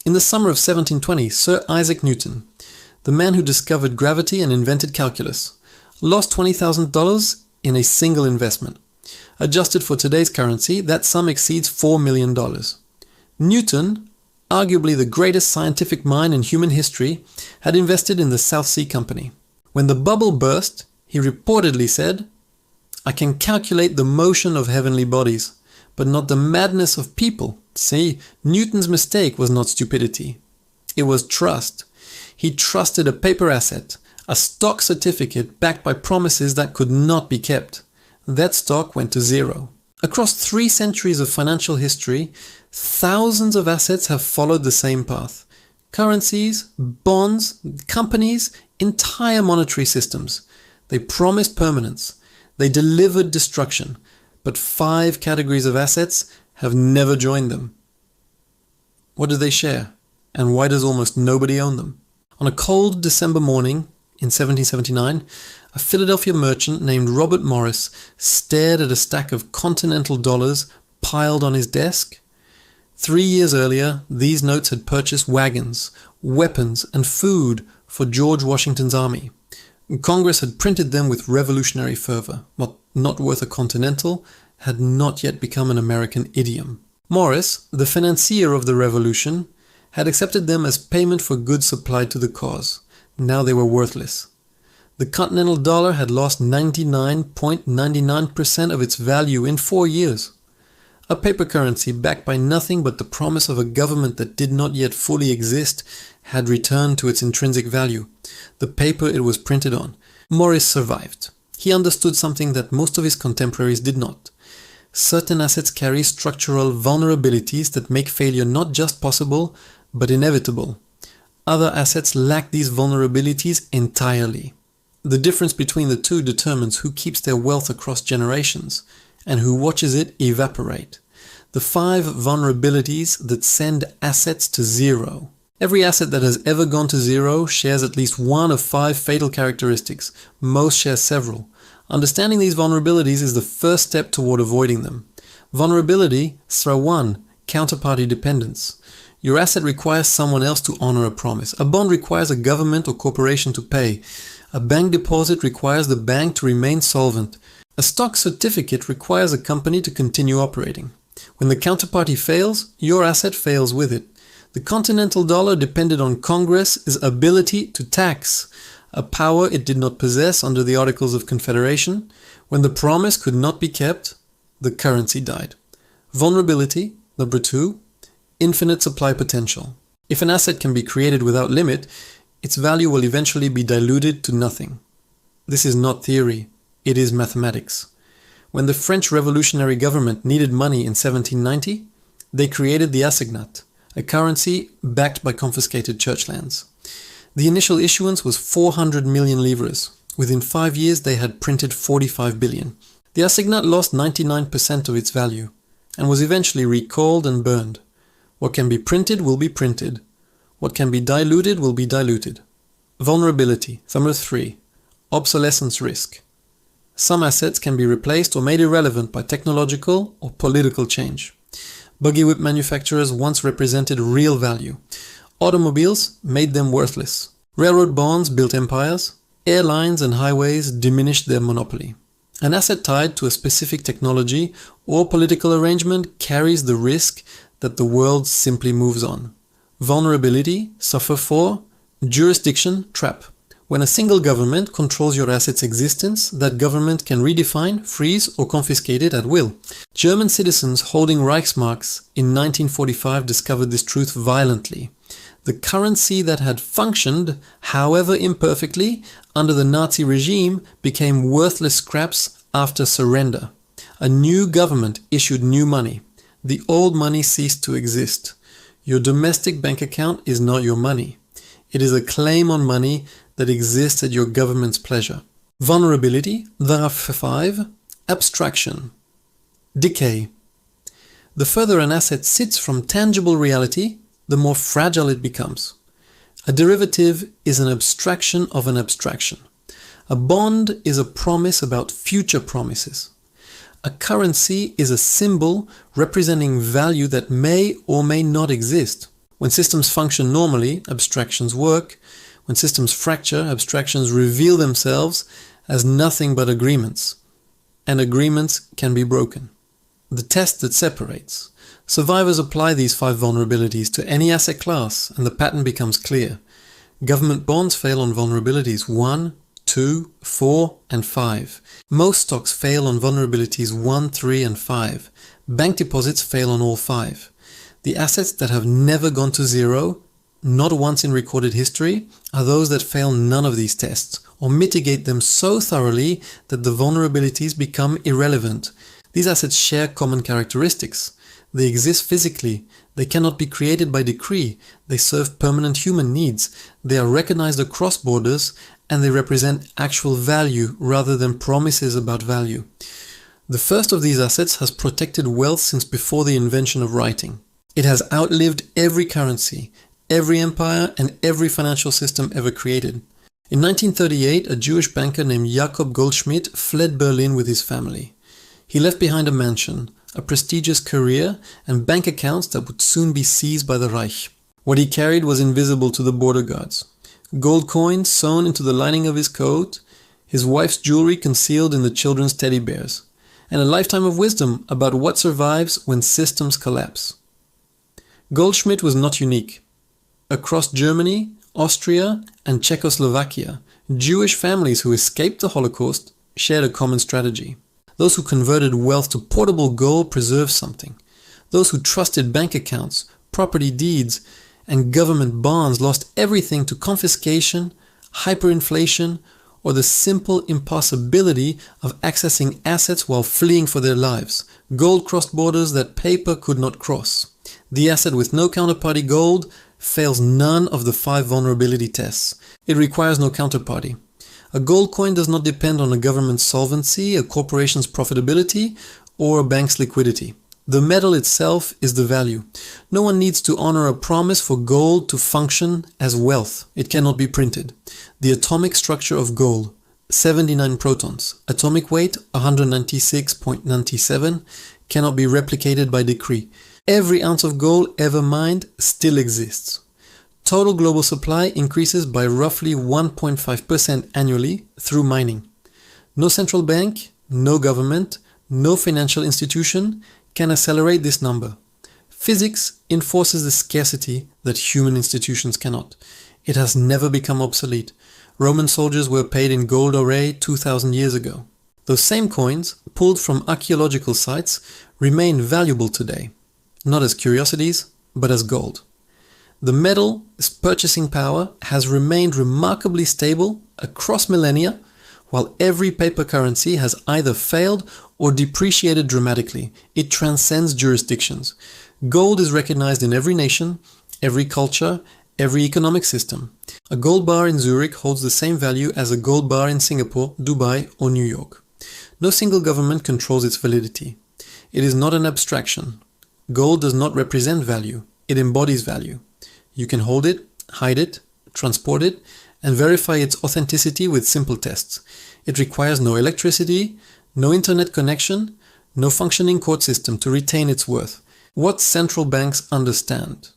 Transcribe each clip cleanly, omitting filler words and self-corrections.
In the summer of 1720, Sir Isaac Newton, the man who discovered gravity and invented calculus, lost $20,000 in a single investment. Adjusted for today's currency, that sum exceeds $4 million. Newton, arguably the greatest scientific mind in human history, had invested in the South Sea Company. When the bubble burst, he reportedly said, "I can calculate the motion of heavenly bodies, but not the madness of people." See, Newton's mistake was not stupidity. It was trust. He trusted a paper asset, a stock certificate backed by promises that could not be kept. That stock went to zero. Across 3 centuries of financial history, thousands of assets have followed the same path. Currencies, bonds, companies, entire monetary systems. They promised permanence. They delivered destruction. But 5 categories of assets have never joined them. What do they share? And why does almost nobody own them? On a cold December morning in 1779, a Philadelphia merchant named Robert Morris stared at a stack of continental dollars piled on his desk. 3 years earlier, these notes had purchased wagons, weapons, and food for George Washington's army. Congress had printed them with revolutionary fervor. What not worth a continental had not yet become an American idiom. Morris, the financier of the revolution, had accepted them as payment for goods supplied to the cause. Now they were worthless. The continental dollar had lost 99.99% of its value in 4 years. A paper currency backed by nothing but the promise of a government that did not yet fully exist had returned to its intrinsic value, the paper it was printed on. Morris survived. He understood something that most of his contemporaries did not. Certain assets carry structural vulnerabilities that make failure not just possible, but inevitable. Other assets lack these vulnerabilities entirely. The difference between the two determines who keeps their wealth across generations and who watches it evaporate. The 5 vulnerabilities that send assets to zero. Every asset that has ever gone to zero shares at least one of 5 fatal characteristics. Most share several. Understanding these vulnerabilities is the first step toward avoiding them. Vulnerability, SRA 1, counterparty dependence. Your asset requires someone else to honor a promise. A bond requires a government or corporation to pay. A bank deposit requires the bank to remain solvent. A stock certificate requires a company to continue operating. When the counterparty fails, your asset fails with it. The continental dollar depended on Congress's ability to tax, a power it did not possess under the Articles of Confederation. When the promise could not be kept, the currency died. Vulnerability, number 2, infinite supply potential. If an asset can be created without limit, its value will eventually be diluted to nothing. This is not theory, it is mathematics. When the French revolutionary government needed money in 1790, they created the assignat, a currency backed by confiscated church lands. The initial issuance was 400 million livres. Within 5 years they had printed 45 billion. The assignat lost 99% of its value and was eventually recalled and burned. What can be printed will be printed. What can be diluted will be diluted. Vulnerability, number 3. Obsolescence risk. Some assets can be replaced or made irrelevant by technological or political change. Buggy whip manufacturers once represented real value. Automobiles made them worthless. Railroad bonds built empires. Airlines and highways diminished their monopoly. An asset tied to a specific technology or political arrangement carries the risk that the world simply moves on. Vulnerability, suffer for, jurisdiction, trap. When a single government controls your asset's existence, that government can redefine, freeze, or confiscate it at will. German citizens holding Reichsmarks in 1945 discovered this truth violently. The currency that had functioned, however imperfectly, under the Nazi regime became worthless scraps after surrender. A new government issued new money. The old money ceased to exist. Your domestic bank account is not your money. It is a claim on money that exists at your government's pleasure. Vulnerability, paragraph 5, abstraction. Decay. The further an asset sits from tangible reality, the more fragile it becomes. A derivative is an abstraction of an abstraction. A bond is a promise about future promises. A currency is a symbol representing value that may or may not exist. When systems function normally, abstractions work. When systems fracture, abstractions reveal themselves as nothing but agreements. And agreements can be broken. The test that separates. Survivors apply these 5 vulnerabilities to any asset class, and the pattern becomes clear. Government bonds fail on vulnerabilities 1, 2, 4, and 5. Most stocks fail on vulnerabilities 1, 3, and 5. Bank deposits fail on all 5. The assets that have never gone to zero, not once in recorded history, are those that fail none of these tests, or mitigate them so thoroughly that the vulnerabilities become irrelevant. These assets share common characteristics. They exist physically. They cannot be created by decree. They serve permanent human needs. They are recognized across borders, and they represent actual value rather than promises about value. The first of these assets has protected wealth since before the invention of writing. It has outlived every currency, every empire, and every financial system ever created. In 1938, a Jewish banker named Jacob Goldschmidt fled Berlin with his family. He left behind a mansion, a prestigious career, and bank accounts that would soon be seized by the Reich. What he carried was invisible to the border guards. Gold coins sewn into the lining of his coat, his wife's jewelry concealed in the children's teddy bears, and a lifetime of wisdom about what survives when systems collapse. Goldschmidt was not unique. Across Germany, Austria, and Czechoslovakia, Jewish families who escaped the Holocaust shared a common strategy. Those who converted wealth to portable gold preserved something. Those who trusted bank accounts, property deeds, and government bonds lost everything to confiscation, hyperinflation, or the simple impossibility of accessing assets while fleeing for their lives. Gold crossed borders that paper could not cross. The asset with no counterparty gold fails none of the 5 vulnerability tests. It requires no counterparty. A gold coin does not depend on a government's solvency, a corporation's profitability, or a bank's liquidity. The metal itself is the value. No one needs to honor a promise for gold to function as wealth. It cannot be printed. The atomic structure of gold, 79 protons, atomic weight 196.97, cannot be replicated by decree. Every ounce of gold ever mined still exists. Total global supply increases by roughly 1.5% annually through mining. No central bank, no government, no financial institution can accelerate this number. Physics enforces the scarcity that human institutions cannot. It has never become obsolete. Roman soldiers were paid in gold array 2,000 years ago. Those same coins, pulled from archaeological sites, remain valuable today, not as curiosities, but as gold. The metal's purchasing power has remained remarkably stable across millennia, while every paper currency has either failed or depreciated dramatically. It transcends jurisdictions. Gold is recognized in every nation, every culture, every economic system. A gold bar in Zurich holds the same value as a gold bar in Singapore, Dubai, or New York. No single government controls its validity. It is not an abstraction. Gold does not represent value. It embodies value. You can hold it, hide it, transport it, and verify its authenticity with simple tests. It requires no electricity, no internet connection, no functioning court system to retain its worth. What central banks understand?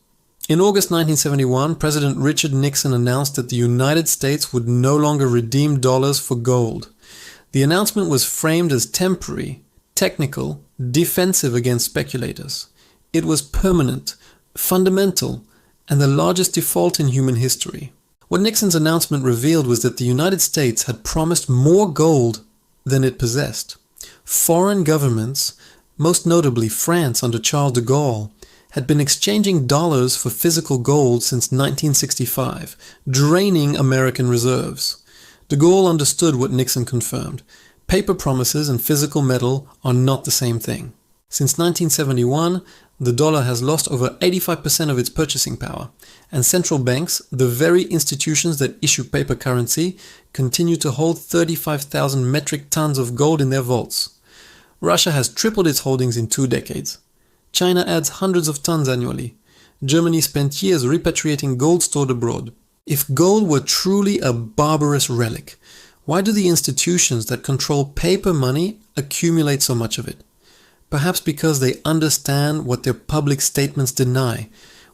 In August 1971, President Richard Nixon announced that the United States would no longer redeem dollars for gold. The announcement was framed as temporary, technical, defensive against speculators. It was permanent, fundamental, and the largest default in human history. What Nixon's announcement revealed was that the United States had promised more gold than it possessed. Foreign governments, most notably France under Charles de Gaulle, had been exchanging dollars for physical gold since 1965, draining American reserves. De Gaulle understood what Nixon confirmed. Paper promises and physical metal are not the same thing. Since 1971, the dollar has lost over 85% of its purchasing power, and central banks, the very institutions that issue paper currency, continue to hold 35,000 metric tons of gold in their vaults. Russia has tripled its holdings in 2 decades. China adds hundreds of tons annually. Germany spent years repatriating gold stored abroad. If gold were truly a barbarous relic, why do the institutions that control paper money accumulate so much of it? Perhaps because they understand what their public statements deny.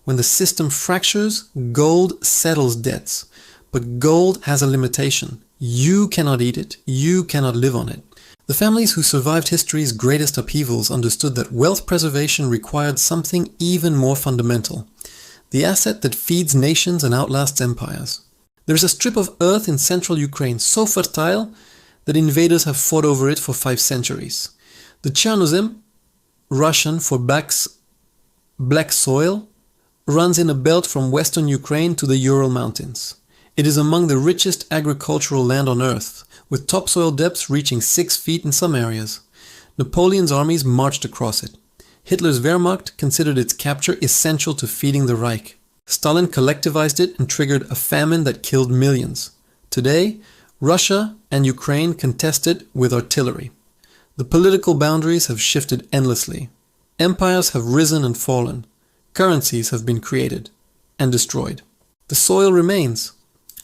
When the system fractures, gold settles debts. But gold has a limitation. You cannot eat it. You cannot live on it. The families who survived history's greatest upheavals understood that wealth preservation required something even more fundamental. The asset that feeds nations and outlasts empires. There is a strip of earth in central Ukraine so fertile that invaders have fought over it for 5 centuries. The Chernozem, Russian for black soil, runs in a belt from western Ukraine to the Ural Mountains. It is among the richest agricultural land on earth, with topsoil depths reaching 6 feet in some areas. Napoleon's armies marched across it. Hitler's Wehrmacht considered its capture essential to feeding the Reich. Stalin collectivized it and triggered a famine that killed millions. Today, Russia and Ukraine contest it with artillery. The political boundaries have shifted endlessly. Empires have risen and fallen. Currencies have been created and destroyed. The soil remains,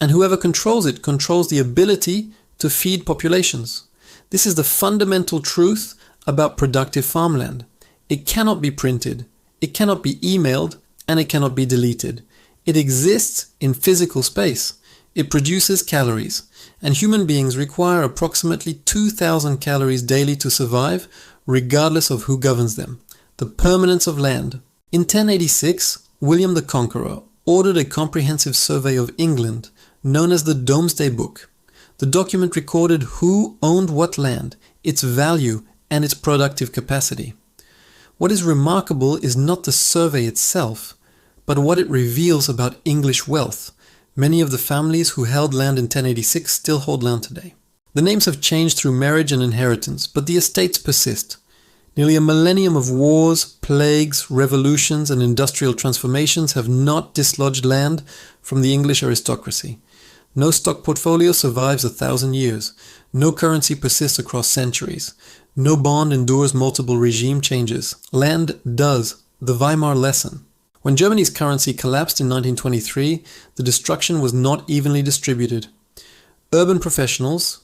and whoever controls it controls the ability to feed populations. This is the fundamental truth about productive farmland. It cannot be printed, it cannot be emailed, and it cannot be deleted. It exists in physical space. It produces calories, and human beings require approximately 2,000 calories daily to survive, regardless of who governs them. The permanence of land. In 1086, William the Conqueror ordered a comprehensive survey of England, known as the Domesday Book. The document recorded who owned what land, its value, and its productive capacity. What is remarkable is not the survey itself, but what it reveals about English wealth. Many of the families who held land in 1086 still hold land today. The names have changed through marriage and inheritance, but the estates persist. Nearly a millennium of wars, plagues, revolutions, and industrial transformations have not dislodged land from the English aristocracy. No stock portfolio survives 1,000 years. No currency persists across centuries. No bond endures multiple regime changes. Land does. The Weimar lesson. When Germany's currency collapsed in 1923, the destruction was not evenly distributed. Urban professionals,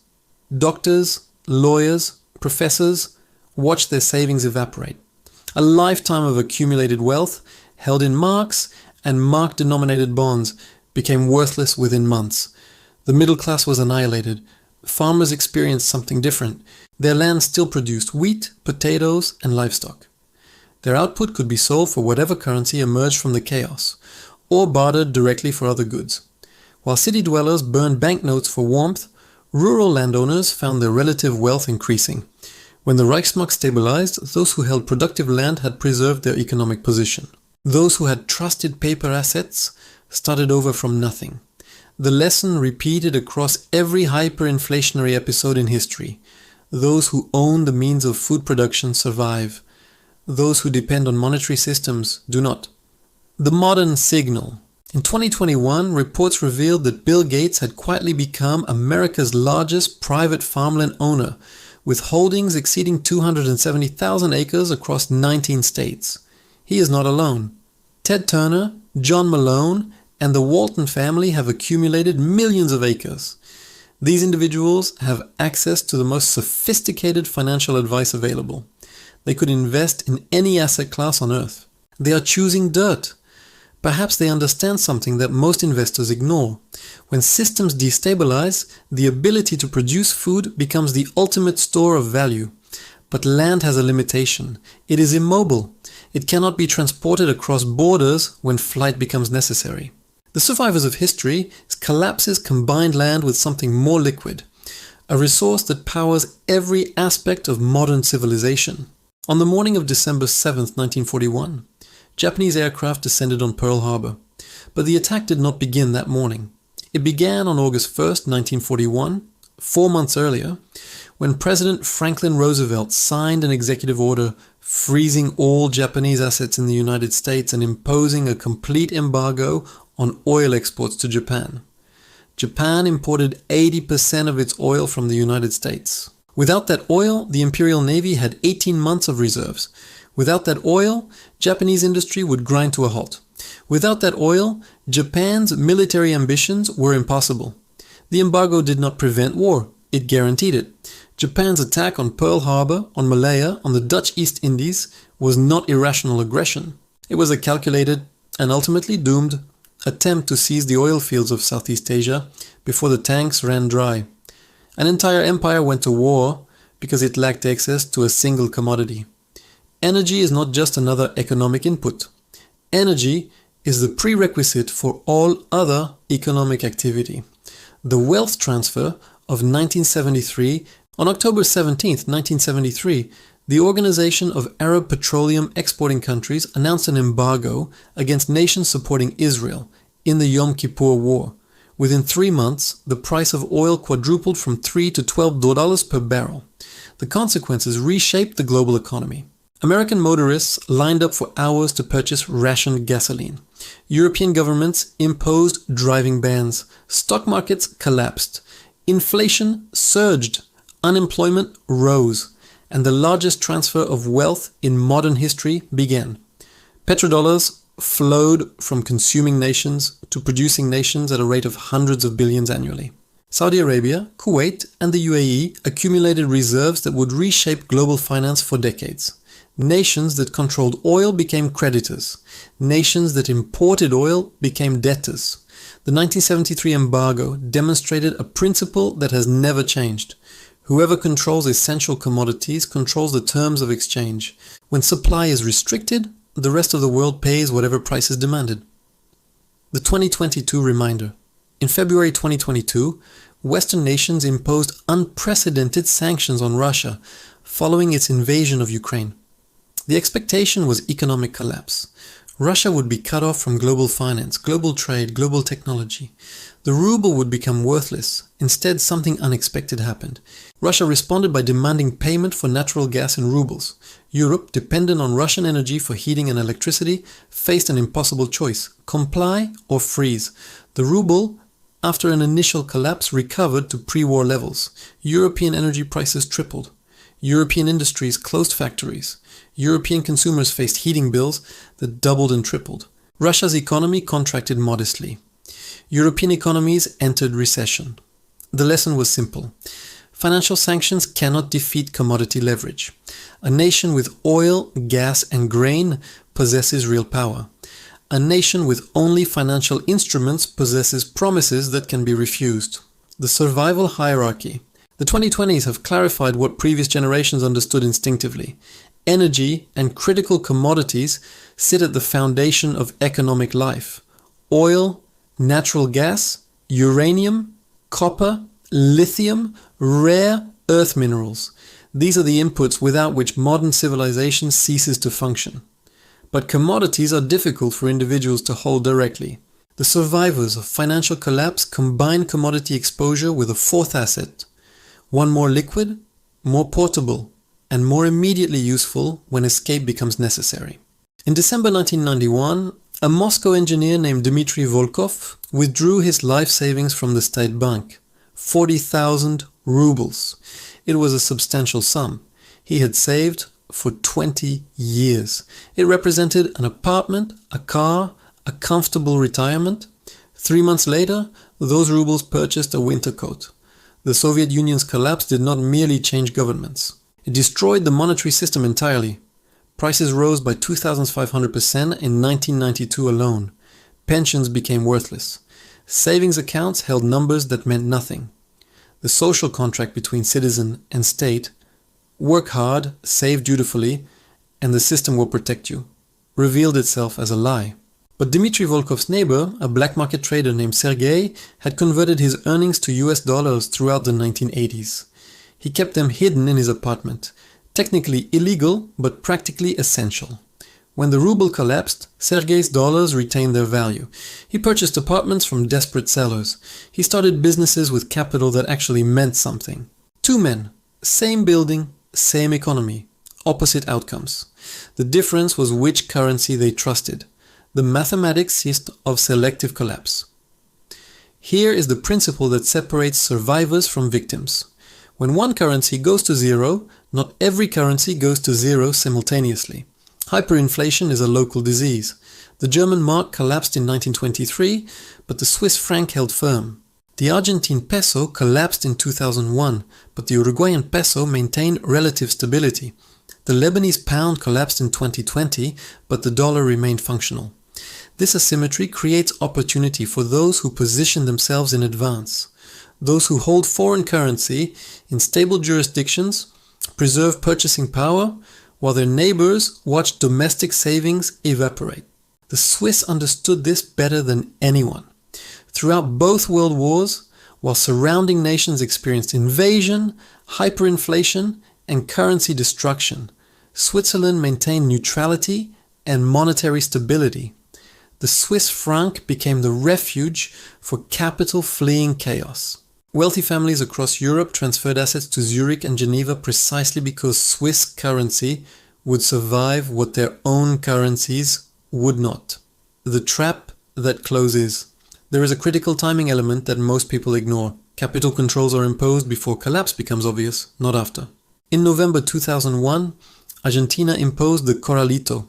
doctors, lawyers, professors, watched their savings evaporate. A lifetime of accumulated wealth, held in marks and mark-denominated bonds, became worthless within months. The middle class was annihilated. Farmers experienced something different. Their land still produced wheat, potatoes, and livestock. Their output could be sold for whatever currency emerged from the chaos, or bartered directly for other goods. While city dwellers burned banknotes for warmth, rural landowners found their relative wealth increasing. When the Reichsmark stabilized, those who held productive land had preserved their economic position. Those who had trusted paper assets started over from nothing. The lesson repeated across every hyperinflationary episode in history. Those who own the means of food production survive. Those who depend on monetary systems do not. The modern signal. In 2021, reports revealed that Bill Gates had quietly become America's largest private farmland owner, with holdings exceeding 270,000 acres across 19 states. He is not alone. Ted Turner, John Malone, and the Walton family have accumulated millions of acres. These individuals have access to the most sophisticated financial advice available. They could invest in any asset class on earth. They are choosing dirt. Perhaps they understand something that most investors ignore. When systems destabilize, the ability to produce food becomes the ultimate store of value. But land has a limitation. It is immobile. It cannot be transported across borders when flight becomes necessary. The survivors of history collapses combined land with something more liquid, a resource that powers every aspect of modern civilization. On the morning of December 7, 1941, Japanese aircraft descended on Pearl Harbor, but the attack did not begin that morning. It began on August 1, 1941, 4 months earlier, when President Franklin Roosevelt signed an executive order freezing all Japanese assets in the United States and imposing a complete embargo on oil exports to Japan. Japan imported 80% of its oil from the United States. Without that oil, the Imperial Navy had 18 months of reserves. Without that oil, Japanese industry would grind to a halt. Without that oil, Japan's military ambitions were impossible. The embargo did not prevent war, it guaranteed it. Japan's attack on Pearl Harbor, on Malaya, on the Dutch East Indies was not irrational aggression. It was a calculated, and ultimately doomed attempt to seize the oil fields of Southeast Asia before the tanks ran dry. An entire empire went to war because it lacked access to a single commodity. Energy is not just another economic input. Energy is the prerequisite for all other economic activity. The wealth transfer of 1973, on October 17, 1973, the Organization of Arab Petroleum Exporting Countries announced an embargo against nations supporting Israel in the Yom Kippur War. Within 3 months, the price of oil quadrupled from $3 to $12 per barrel. The consequences reshaped the global economy. American motorists lined up for hours to purchase rationed gasoline. European governments imposed driving bans. Stock markets collapsed. Inflation surged. Unemployment rose. And the largest transfer of wealth in modern history began. Petrodollars flowed from consuming nations to producing nations at a rate of hundreds of billions annually. Saudi Arabia, Kuwait, and the UAE accumulated reserves that would reshape global finance for decades. Nations that controlled oil became creditors. Nations that imported oil became debtors. The 1973 embargo demonstrated a principle that has never changed. Whoever controls essential commodities controls the terms of exchange. When supply is restricted, the rest of the world pays whatever price is demanded. The 2022 reminder. In February 2022, Western nations imposed unprecedented sanctions on Russia following its invasion of Ukraine. The expectation was economic collapse. Russia would be cut off from global finance, global trade, global technology. The ruble would become worthless. Instead, something unexpected happened. Russia responded by demanding payment for natural gas in rubles. Europe, dependent on Russian energy for heating and electricity, faced an impossible choice: comply or freeze. The ruble, after an initial collapse, recovered to pre-war levels. European energy prices tripled. European industries closed factories. European consumers faced heating bills that doubled and tripled. Russia's economy contracted modestly. European economies entered recession. The lesson was simple. Financial sanctions cannot defeat commodity leverage. A nation with oil, gas, and grain possesses real power. A nation with only financial instruments possesses promises that can be refused. The survival hierarchy. The 2020s have clarified what previous generations understood instinctively. Energy and critical commodities sit at the foundation of economic life. Oil, natural gas, uranium, copper, lithium, rare earth minerals. These are the inputs without which modern civilization ceases to function. But commodities are difficult for individuals to hold directly. The survivors of financial collapse combine commodity exposure with a fourth asset, one more liquid, more portable, and more immediately useful when escape becomes necessary. In December 1991, a Moscow engineer named Dmitry Volkov withdrew his life savings from the State Bank, 40,000 rubles. It was a substantial sum. He had saved for 20 years. It represented an apartment, a car, a comfortable retirement. 3 months later, those rubles purchased a winter coat. The Soviet Union's collapse did not merely change governments. It destroyed the monetary system entirely. Prices rose by 2,500% in 1992 alone. Pensions became worthless. Savings accounts held numbers that meant nothing. The social contract between citizen and state, work hard, save dutifully, and the system will protect you, revealed itself as a lie. But Dmitry Volkov's neighbor, a black market trader named Sergei, had converted his earnings to US dollars throughout the 1980s. He kept them hidden in his apartment, technically illegal but practically essential. When the ruble collapsed, Sergei's dollars retained their value. He purchased apartments from desperate sellers. He started businesses with capital that actually meant something. 2 men, same building, same economy, opposite outcomes. The difference was which currency they trusted. The mathematics of selective collapse. Here is the principle that separates survivors from victims. When one currency goes to zero, not every currency goes to zero simultaneously. Hyperinflation is a local disease. The German mark collapsed in 1923, but the Swiss franc held firm. The Argentine peso collapsed in 2001, but the Uruguayan peso maintained relative stability. The Lebanese pound collapsed in 2020, but the dollar remained functional. This asymmetry creates opportunity for those who position themselves in advance. Those who hold foreign currency in stable jurisdictions preserve purchasing power, while their neighbors watch domestic savings evaporate. The Swiss understood this better than anyone. Throughout both world wars, while surrounding nations experienced invasion, hyperinflation, and currency destruction, Switzerland maintained neutrality and monetary stability. The Swiss franc became the refuge for capital fleeing chaos. Wealthy families across Europe transferred assets to Zurich and Geneva precisely because Swiss currency would survive what their own currencies would not. The trap that closes. There is a critical timing element that most people ignore. Capital controls are imposed before collapse becomes obvious, not after. In November 2001, Argentina imposed the Corralito,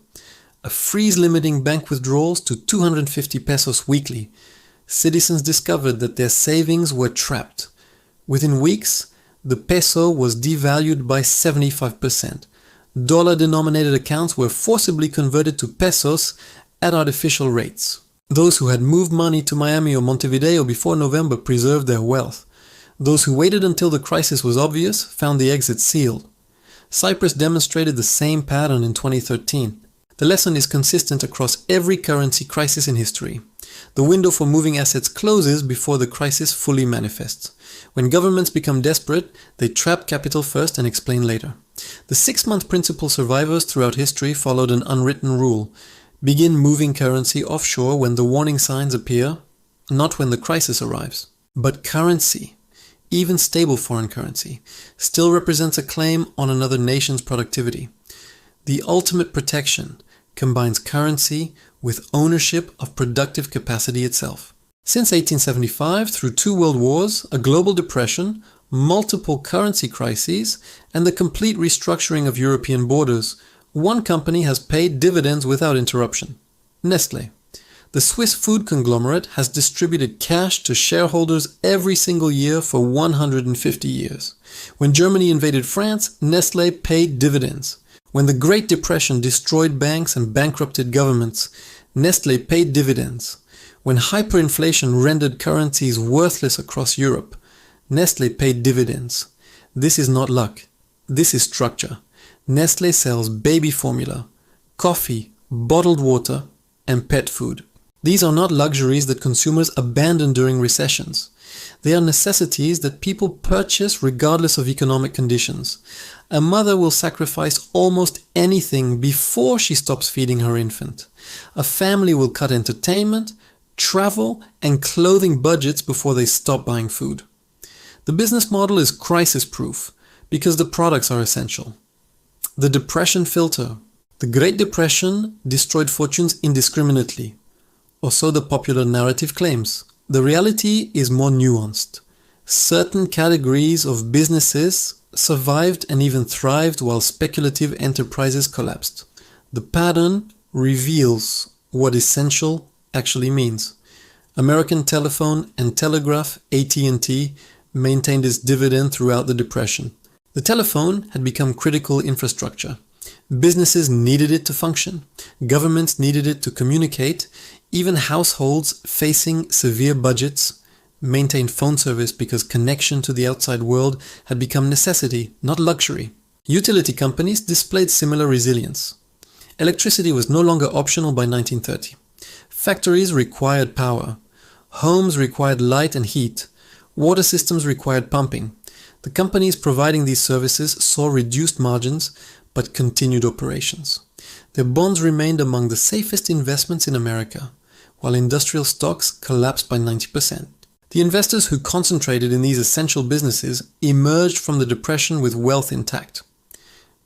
a freeze limiting bank withdrawals to 250 pesos weekly. Citizens discovered that their savings were trapped. Within weeks, the peso was devalued by 75%. Dollar-denominated accounts were forcibly converted to pesos at artificial rates. Those who had moved money to Miami or Montevideo before November preserved their wealth. Those who waited until the crisis was obvious found the exit sealed. Cyprus demonstrated the same pattern in 2013. The lesson is consistent across every currency crisis in history. The window for moving assets closes before the crisis fully manifests. When governments become desperate, they trap capital first and explain later. The 6-month principle survivors throughout history followed an unwritten rule. Begin moving currency offshore when the warning signs appear, not when the crisis arrives. But currency, even stable foreign currency, still represents a claim on another nation's productivity. The ultimate protection combines currency with ownership of productive capacity itself. Since 1875, through 2 world wars, a global depression, multiple currency crises, and the complete restructuring of European borders, one company has paid dividends without interruption: Nestlé. The Swiss food conglomerate has distributed cash to shareholders every single year for 150 years. When Germany invaded France, Nestlé paid dividends. When the Great Depression destroyed banks and bankrupted governments, Nestlé paid dividends. When hyperinflation rendered currencies worthless across Europe, Nestlé paid dividends. This is not luck. This is structure. Nestlé sells baby formula, coffee, bottled water, and pet food. These are not luxuries that consumers abandon during recessions. They are necessities that people purchase regardless of economic conditions. A mother will sacrifice almost anything before she stops feeding her infant. A family will cut entertainment, travel, and clothing budgets before they stop buying food. The business model is crisis-proof because the products are essential. The depression filter. The Great Depression destroyed fortunes indiscriminately, or so the popular narrative claims. The reality is more nuanced. Certain categories of businesses survived and even thrived while speculative enterprises collapsed. The pattern reveals what essential actually means. American Telephone and Telegraph, AT&T, maintained its dividend throughout the Depression. The telephone had become critical infrastructure. Businesses needed it to function. Governments needed it to communicate. Even households facing severe budgets maintained phone service because connection to the outside world had become necessity, not luxury. Utility companies displayed similar resilience. Electricity was no longer optional by 1930. Factories required power. Homes required light and heat. Water systems required pumping. The companies providing these services saw reduced margins but continued operations. Their bonds remained among the safest investments in America, while industrial stocks collapsed by 90%. The investors who concentrated in these essential businesses emerged from the Depression with wealth intact.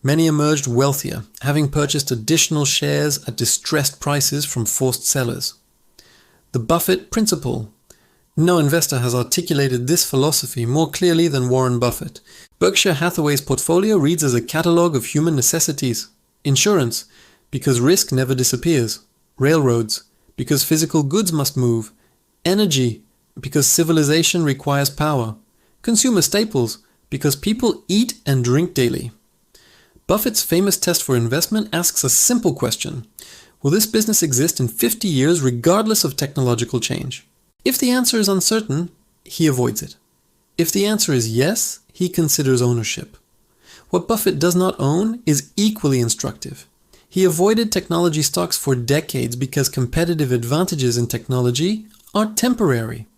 Many emerged wealthier, having purchased additional shares at distressed prices from forced sellers. The Buffett principle. No investor has articulated this philosophy more clearly than Warren Buffett. Berkshire Hathaway's portfolio reads as a catalogue of human necessities. Insurance, because risk never disappears. Railroads, because physical goods must move. Energy, because civilization requires power. Consumer staples, because people eat and drink daily. Buffett's famous test for investment asks a simple question. Will this business exist in 50 years regardless of technological change? If the answer is uncertain, he avoids it. If the answer is yes, he considers ownership. What Buffett does not own is equally instructive. He avoided technology stocks for decades because competitive advantages in technology are temporary.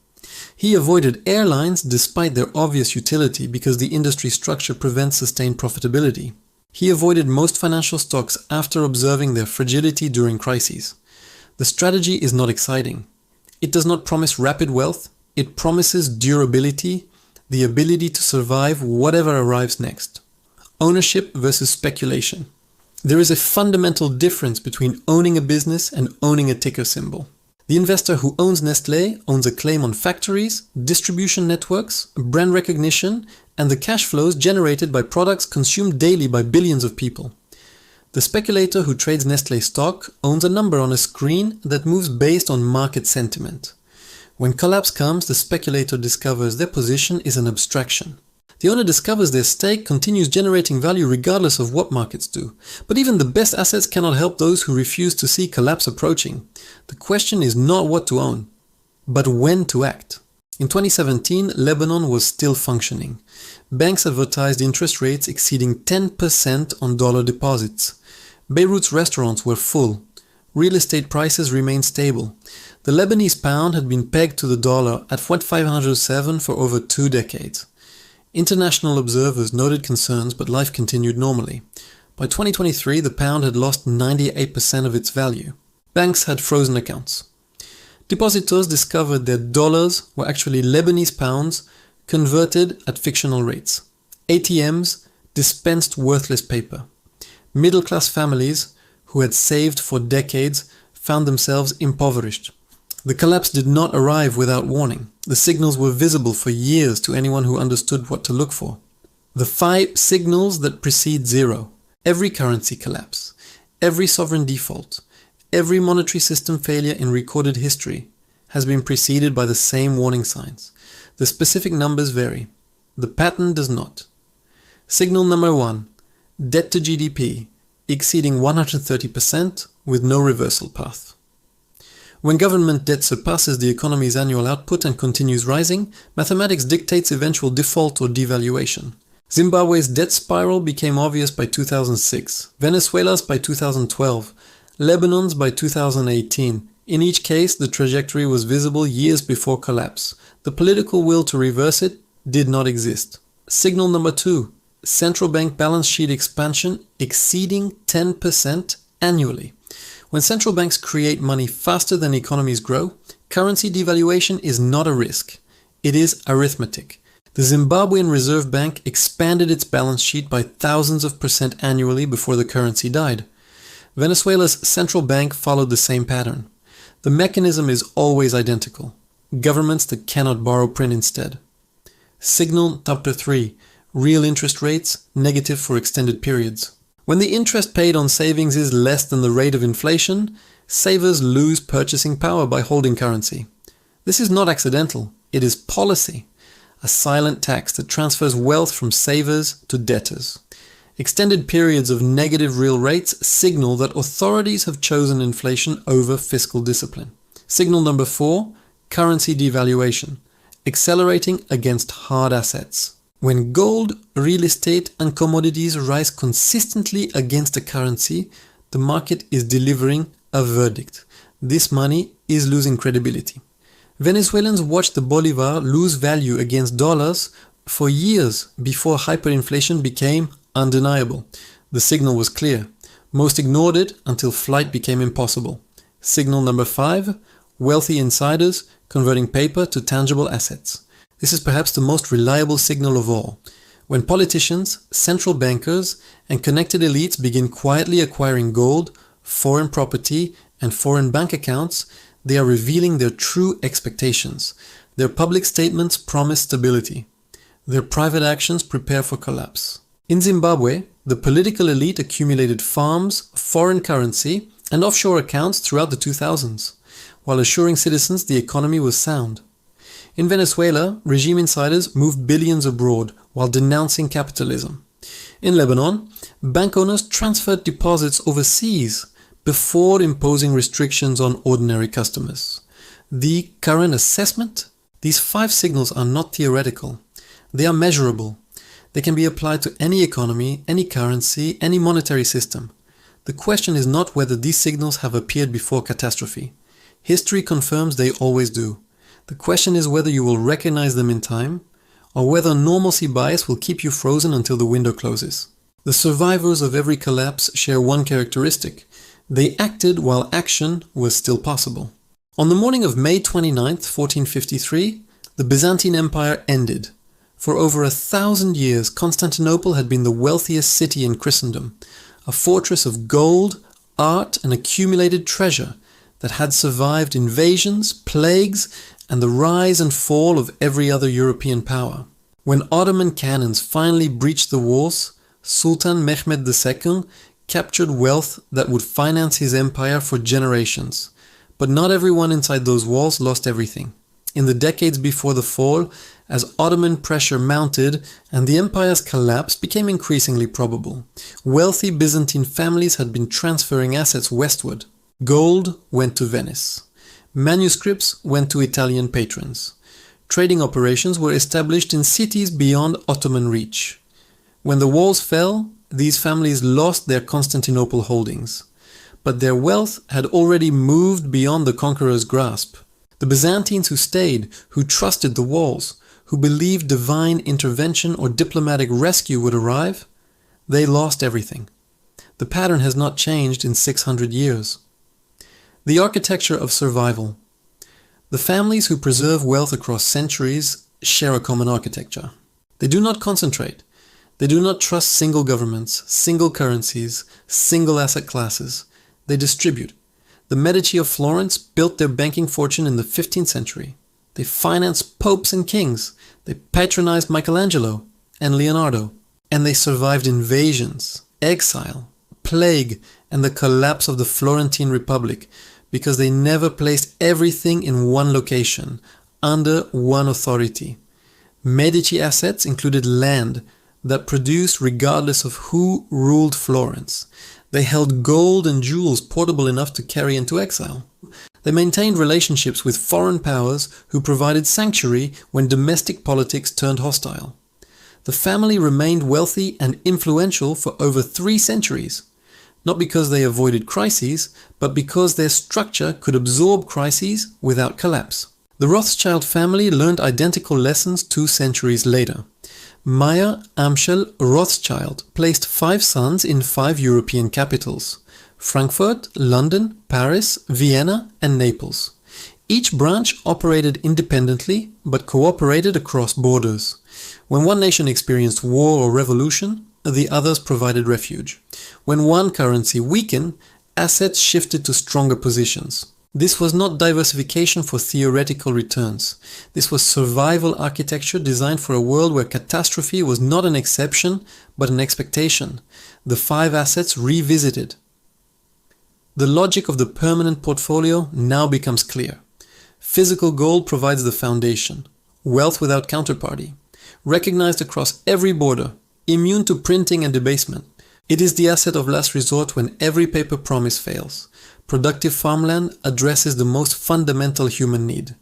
He avoided airlines despite their obvious utility because the industry structure prevents sustained profitability. He avoided most financial stocks after observing their fragility during crises. The strategy is not exciting. It does not promise rapid wealth. It promises durability, the ability to survive whatever arrives next. Ownership versus speculation. There is a fundamental difference between owning a business and owning a ticker symbol. The investor who owns Nestlé owns a claim on factories, distribution networks, brand recognition, and the cash flows generated by products consumed daily by billions of people. The speculator who trades Nestlé stock owns a number on a screen that moves based on market sentiment. When collapse comes, the speculator discovers their position is an abstraction. The owner discovers their stake continues generating value regardless of what markets do. But even the best assets cannot help those who refuse to see collapse approaching. The question is not what to own, but when to act. In 2017, Lebanon was still functioning. Banks advertised interest rates exceeding 10% on dollar deposits. Beirut's restaurants were full. Real estate prices remained stable. The Lebanese pound had been pegged to the dollar at 507 for over 2 decades. International observers noted concerns, but life continued normally. By 2023, the pound had lost 98% of its value. Banks had frozen accounts. Depositors discovered that dollars were actually Lebanese pounds converted at fictional rates. ATMs dispensed worthless paper. Middle-class families who had saved for decades found themselves impoverished. The collapse did not arrive without warning. The signals were visible for years to anyone who understood what to look for. The 5 signals that precede zero. Every currency collapse, every sovereign default, every monetary system failure in recorded history has been preceded by the same warning signs. The specific numbers vary. The pattern does not. Signal number 1. Debt to GDP exceeding 130% with no reversal path. When government debt surpasses the economy's annual output and continues rising, mathematics dictates eventual default or devaluation. Zimbabwe's debt spiral became obvious by 2006, Venezuela's by 2012, Lebanon's by 2018. In each case, the trajectory was visible years before collapse. The political will to reverse it did not exist. Signal number 2. Central bank balance sheet expansion exceeding 10% annually. When central banks create money faster than economies grow, currency devaluation is not a risk. It is arithmetic. The Zimbabwean Reserve Bank expanded its balance sheet by thousands of % annually before the currency died. Venezuela's central bank followed the same pattern. The mechanism is always identical. Governments that cannot borrow print instead. Signal number 3. Real interest rates negative for extended periods. When the interest paid on savings is less than the rate of inflation, savers lose purchasing power by holding currency. This is not accidental, it is policy, a silent tax that transfers wealth from savers to debtors. Extended periods of negative real rates signal that authorities have chosen inflation over fiscal discipline. Signal number 4, currency devaluation, accelerating against hard assets. When gold, real estate, and commodities rise consistently against a currency, the market is delivering a verdict. This money is losing credibility. Venezuelans watched the bolivar lose value against dollars for years before hyperinflation became undeniable. The signal was clear. Most ignored it until flight became impossible. Signal number 5, wealthy insiders converting paper to tangible assets. This is perhaps the most reliable signal of all. When politicians, central bankers, and connected elites begin quietly acquiring gold, foreign property, and foreign bank accounts, they are revealing their true expectations. Their public statements promise stability. Their private actions prepare for collapse. In Zimbabwe, the political elite accumulated farms, foreign currency, and offshore accounts throughout the 2000s, while assuring citizens the economy was sound. In Venezuela, regime insiders moved billions abroad while denouncing capitalism. In Lebanon, bank owners transferred deposits overseas, before imposing restrictions on ordinary customers. The current assessment? These 5 signals are not theoretical. They are measurable. They can be applied to any economy, any currency, any monetary system. The question is not whether these signals have appeared before catastrophe. History confirms they always do. The question is whether you will recognize them in time, or whether normalcy bias will keep you frozen until the window closes. The survivors of every collapse share one characteristic. They acted while action was still possible. On the morning of May 29, 1453, the Byzantine Empire ended. For over 1,000 years, Constantinople had been the wealthiest city in Christendom, a fortress of gold, art, and accumulated treasure that had survived invasions, plagues, and the rise and fall of every other European power. When Ottoman cannons finally breached the walls, Sultan Mehmed II captured wealth that would finance his empire for generations. But not everyone inside those walls lost everything. In the decades before the fall, as Ottoman pressure mounted and the empire's collapse became increasingly probable, wealthy Byzantine families had been transferring assets westward. Gold went to Venice. Manuscripts went to Italian patrons. Trading operations were established in cities beyond Ottoman reach. When the walls fell, these families lost their Constantinople holdings. But their wealth had already moved beyond the conqueror's grasp. The Byzantines who stayed, who trusted the walls, who believed divine intervention or diplomatic rescue would arrive, they lost everything. The pattern has not changed in 600 years. The architecture of survival. The families who preserve wealth across centuries share a common architecture. They do not concentrate. They do not trust single governments, single currencies, single asset classes. They distribute. The Medici of Florence built their banking fortune in the 15th century. They financed popes and kings. They patronized Michelangelo and Leonardo. And they survived invasions, exile, plague, and the collapse of the Florentine Republic because they never placed everything in one location, under one authority. Medici assets included land that produced regardless of who ruled Florence. They held gold and jewels portable enough to carry into exile. They maintained relationships with foreign powers who provided sanctuary when domestic politics turned hostile. The family remained wealthy and influential for over 3 centuries, not because they avoided crises, but because their structure could absorb crises without collapse. The Rothschild family learned identical lessons 2 centuries later. Meyer Amschel Rothschild placed 5 sons in 5 European capitals: Frankfurt, London, Paris, Vienna, and Naples. Each branch operated independently, but cooperated across borders. When one nation experienced war or revolution, the others provided refuge. When one currency weakened, assets shifted to stronger positions. This was not diversification for theoretical returns. This was survival architecture designed for a world where catastrophe was not an exception, but an expectation. The 5 assets revisited. The logic of the permanent portfolio now becomes clear. Physical gold provides the foundation, wealth without counterparty, recognized across every border, immune to printing and debasement. It is the asset of last resort when every paper promise fails. Productive farmland addresses the most fundamental human need.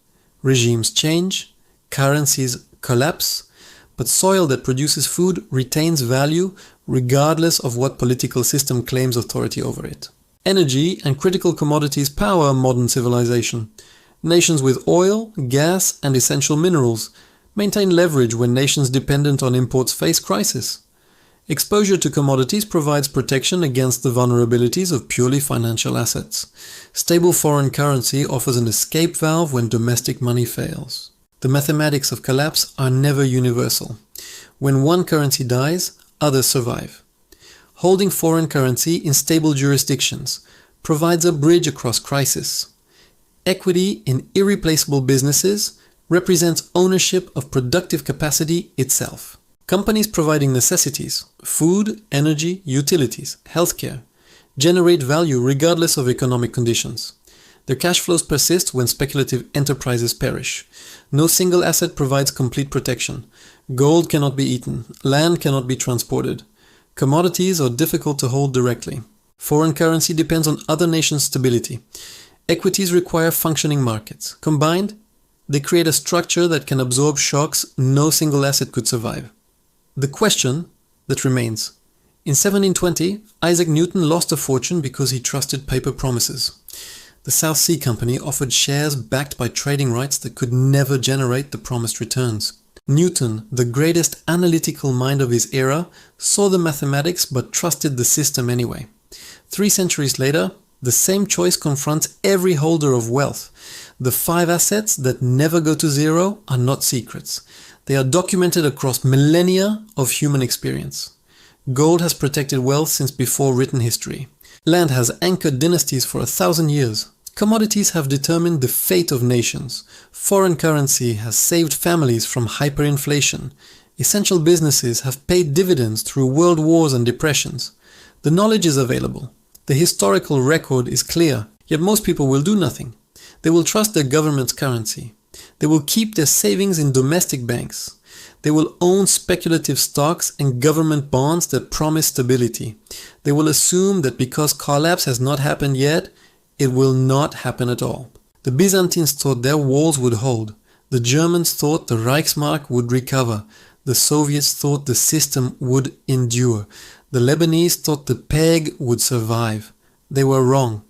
Regimes change, currencies collapse, but soil that produces food retains value regardless of what political system claims authority over it. Energy and critical commodities power modern civilization. Nations with oil, gas, and essential minerals maintain leverage when nations dependent on imports face crisis. Exposure to commodities provides protection against the vulnerabilities of purely financial assets. Stable foreign currency offers an escape valve when domestic money fails. The mathematics of collapse are never universal. When one currency dies, others survive. Holding foreign currency in stable jurisdictions provides a bridge across crisis. Equity in irreplaceable businesses represents ownership of productive capacity itself. Companies providing necessities, food, energy, utilities, healthcare, generate value regardless of economic conditions. Their cash flows persist when speculative enterprises perish. No single asset provides complete protection. Gold cannot be eaten. Land cannot be transported. Commodities are difficult to hold directly. Foreign currency depends on other nations' stability. Equities require functioning markets. Combined, they create a structure that can absorb shocks no single asset could survive. The question that remains. In 1720, Isaac Newton lost a fortune because he trusted paper promises. The South Sea Company offered shares backed by trading rights that could never generate the promised returns. Newton, the greatest analytical mind of his era, saw the mathematics but trusted the system anyway. 3 centuries later, the same choice confronts every holder of wealth. The 5 assets that never go to zero are not secrets. They are documented across millennia of human experience. Gold has protected wealth since before written history. Land has anchored dynasties for 1,000 years. Commodities have determined the fate of nations. Foreign currency has saved families from hyperinflation. Essential businesses have paid dividends through world wars and depressions. The knowledge is available. The historical record is clear, yet most people will do nothing. They will trust their government's currency. They will keep their savings in domestic banks. They will own speculative stocks and government bonds that promise stability. They will assume that because collapse has not happened yet, it will not happen at all. The Byzantines thought their walls would hold. The Germans thought the Reichsmark would recover. The Soviets thought the system would endure. The Lebanese thought the peg would survive. They were wrong.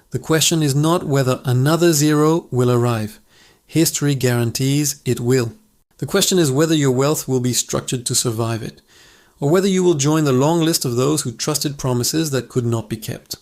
The question is not whether another zero will arrive. History guarantees it will. The question is whether your wealth will be structured to survive it, or whether you will join the long list of those who trusted promises that could not be kept.